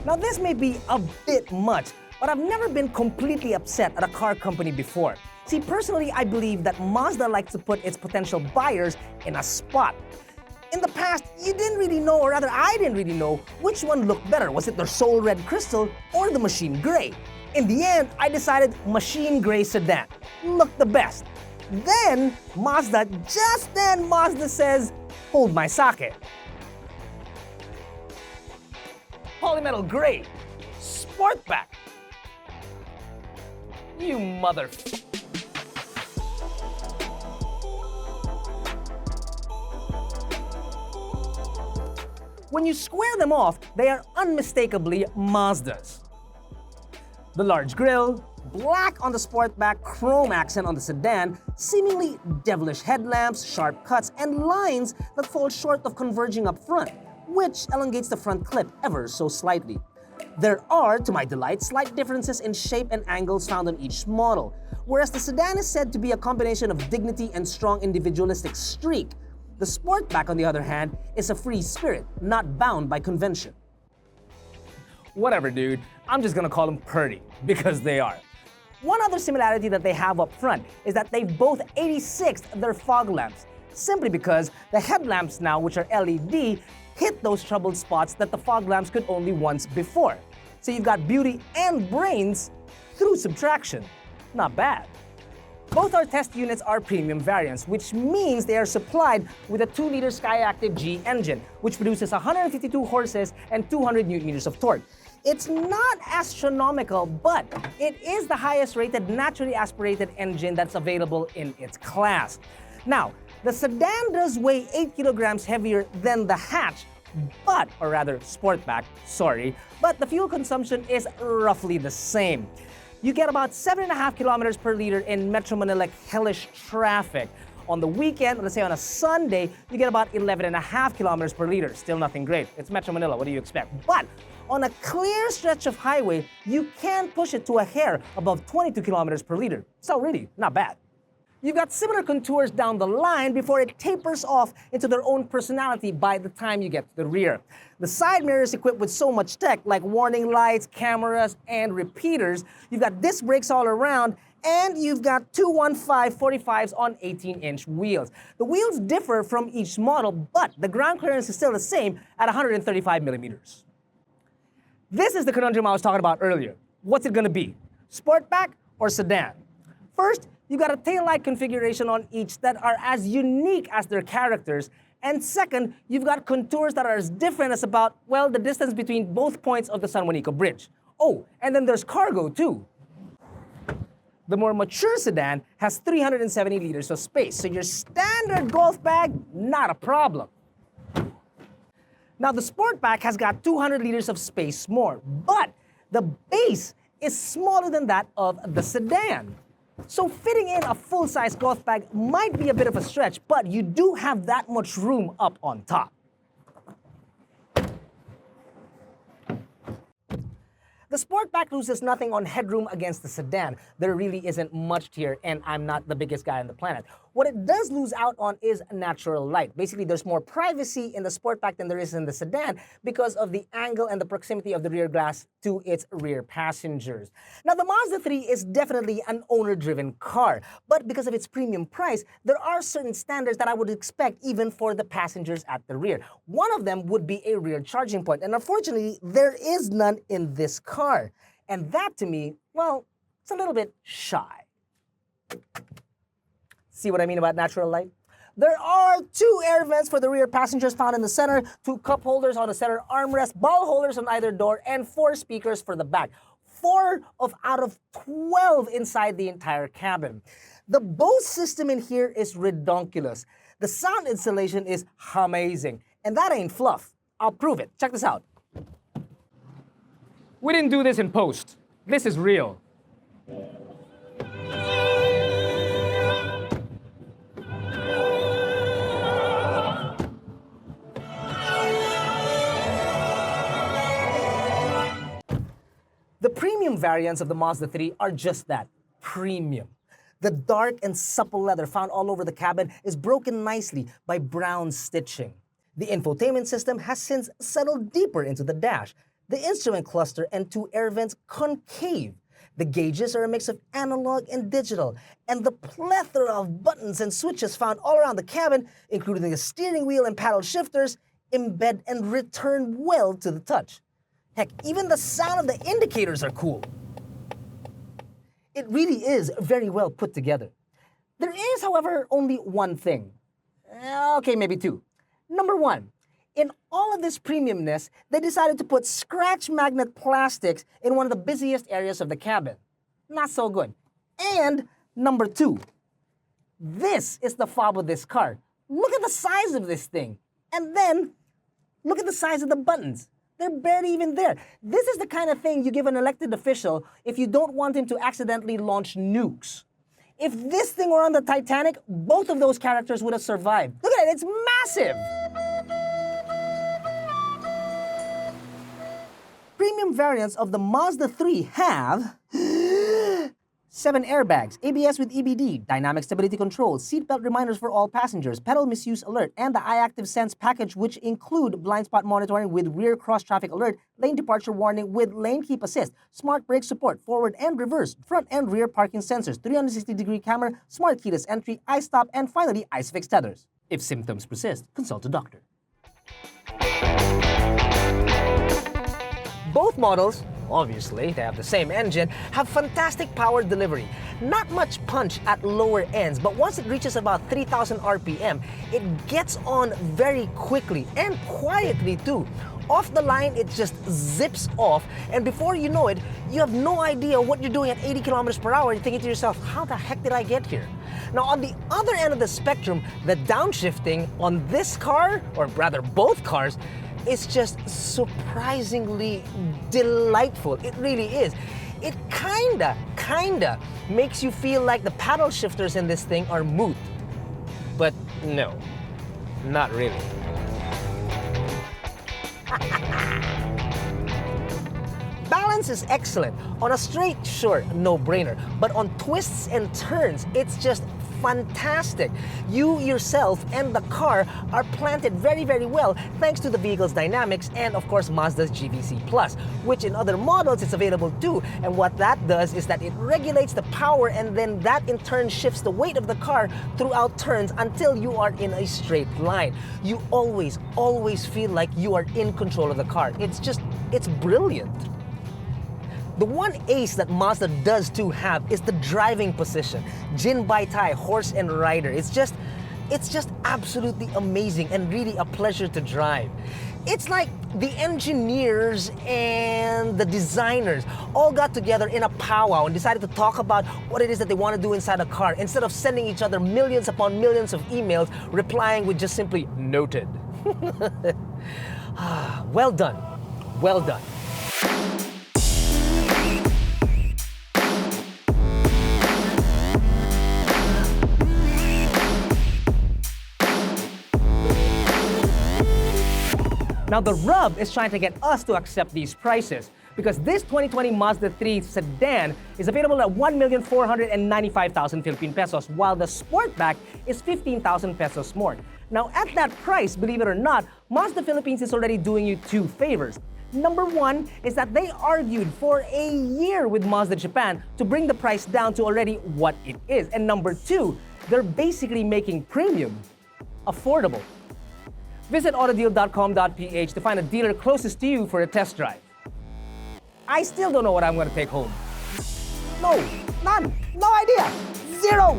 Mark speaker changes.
Speaker 1: Now this may be a bit much, but I've never been completely upset at a car company before. See, personally, I believe that Mazda likes to put its potential buyers in a spot. In the past, you didn't really know, or rather I didn't really know, which one looked better. Was it their Soul Red Crystal or the Machine Gray? In the end, I decided Machine Gray Sedan looked the best. Then Mazda says, hold my sake. Polymetal Gray, Sportback. You mother... When you square them off, they are unmistakably Mazdas. The large grille, black on the Sportback, chrome accent on the Sedan, seemingly devilish headlamps, sharp cuts, and lines that fall short of converging up front, which elongates the front clip ever so slightly. There are, to my delight, slight differences in shape and angles found on each model, whereas the Sedan is said to be a combination of dignity and strong individualistic streak. The Sportback, on the other hand, is a free spirit, not bound by convention. Whatever, dude. I'm just gonna call them purdy, because they are. One other similarity that they have up front is that they've both 86'd their fog lamps, simply because the headlamps now, which are LED, hit those troubled spots that the fog lamps could only once before. So you've got beauty and brains through subtraction. Not bad. Both our test units are premium variants, which means they are supplied with a 2-liter SkyActiv G engine, which produces 152 horses and 200 Nm of torque. It's not astronomical, but it is the highest rated naturally aspirated engine that's available in its class. Now, the Sedan does weigh 8 kilograms heavier than the hatch, or rather Sportback, but the fuel consumption is roughly the same. You get about 7.5 kilometers per liter in Metro Manila hellish traffic. On the weekend, let's say on a Sunday, you get about 11.5 kilometers per liter. Still nothing great. It's Metro Manila, what do you expect? But on a clear stretch of highway, you can push it to a hair above 22 kilometers per liter. So really, not bad. You've got similar contours down the line before it tapers off into their own personality by the time you get to the rear. The side mirror is equipped with so much tech like warning lights, cameras, and repeaters. You've got disc brakes all around, and you've got 215 45s on 18-inch wheels. The wheels differ from each model, but the ground clearance is still the same at 135 millimeters. This is the conundrum I was talking about earlier. What's it gonna be? Sportback or Sedan? First, you got a taillight configuration on each that are as unique as their characters. And second, you've got contours that are as different as about, well, the distance between both points of the San Juanico Bridge. Oh, and then there's cargo too. The more mature Sedan has 370 liters of space, so your standard golf bag, not a problem. Now the Sportback has got 200 liters of space more, but the base is smaller than that of the Sedan. So fitting in a full-size golf bag might be a bit of a stretch, but you do have that much room up on top. The Sportback loses nothing on headroom against the Sedan. There really isn't much here, and I'm not the biggest guy on the planet. What it does lose out on is natural light. Basically, there's more privacy in the Sportback than there is in the Sedan because of the angle and the proximity of the rear glass to its rear passengers. Now, the Mazda3 is definitely an owner-driven car, but because of its premium price, there are certain standards that I would expect even for the passengers at the rear. One of them would be a rear charging point, and unfortunately, there is none in this car. And that, to me, well, it's a little bit shy. See what I mean about natural light? There are 2 air vents for the rear passengers found in the center, 2 cup holders on the center armrest, ball holders on either door, and 4 speakers for the back. 4 out of 12 inside the entire cabin. The Bose system in here is redonkulous. The sound installation is amazing. And that ain't fluff. I'll prove it. Check this out. We didn't do this in post. This is real. The premium variants of the Mazda 3 are just that, premium. The dark and supple leather found all over the cabin is broken nicely by brown stitching. The infotainment system has since settled deeper into the dash. The instrument cluster and two air vents concave. The gauges are a mix of analog and digital, and the plethora of buttons and switches found all around the cabin, including the steering wheel and paddle shifters, embed and return well to the touch. Heck, even the sound of the indicators are cool. It really is very well put together. There is, however, only one thing. Okay, maybe two. Number one, in all of this premiumness, they decided to put scratch magnet plastics in one of the busiest areas of the cabin. Not so good. And number two, this is the fob of this car. Look at the size of this thing. And then, look at the size of the buttons. They're barely even there. This is the kind of thing you give an elected official if you don't want him to accidentally launch nukes. If this thing were on the Titanic, both of those characters would have survived. Look at it, it's massive! Premium variants of the Mazda3 have 7 airbags, ABS with EBD, dynamic stability control, seatbelt reminders for all passengers, pedal misuse alert, and the iActiv Sense package, which include blind spot monitoring with rear cross-traffic alert, lane departure warning with lane keep assist, smart brake support, forward and reverse, front and rear parking sensors, 360-degree camera, smart keyless entry, iStop, and finally, ISOFIX tethers. If symptoms persist, consult a doctor. Both models, obviously, they have the same engine, have fantastic power delivery. Not much punch at lower ends, but once it reaches about 3,000 RPM, it gets on very quickly and quietly too. Off the line, it just zips off, and before you know it, you have no idea what you're doing at 80 kilometers per hour. You're thinking to yourself, how the heck did I get here? Now, on the other end of the spectrum, the downshifting on this car, or rather both cars, is just surprisingly delightful. It really is. It kinda makes you feel like the paddle shifters in this thing are moot. But no, not really. Balance is excellent. On a straight, sure, no-brainer. But on twists and turns, it's just fantastic. You yourself and the car are planted very, very well thanks to the vehicle's dynamics and, of course, Mazda's GVC Plus, which in other models is available too. And what that does is that it regulates the power, and then that in turn shifts the weight of the car throughout turns until you are in a straight line. You always feel like you are in control of the car. It's brilliant. The one ace that Mazda does too have is the driving position. Jin Bai Tai, horse and rider. It's just absolutely amazing and really a pleasure to drive. It's like the engineers and the designers all got together in a powwow and decided to talk about what it is that they want to do inside a car instead of sending each other millions upon millions of emails replying with just simply noted. Well done. Well done. Now the rub is trying to get us to accept these prices, because this 2020 Mazda 3 sedan is available at 1,495,000 Philippine pesos, while the Sportback is 15,000 pesos more. Now at that price, believe it or not, Mazda Philippines is already doing you two favors. Number one is that they argued for a year with Mazda Japan to bring the price down to already what it is. And number two, they're basically making premium affordable. Visit AutoDeal.com.ph to find a dealer closest to you for a test drive. I still don't know what I'm going to take home. No, none, no idea, zero.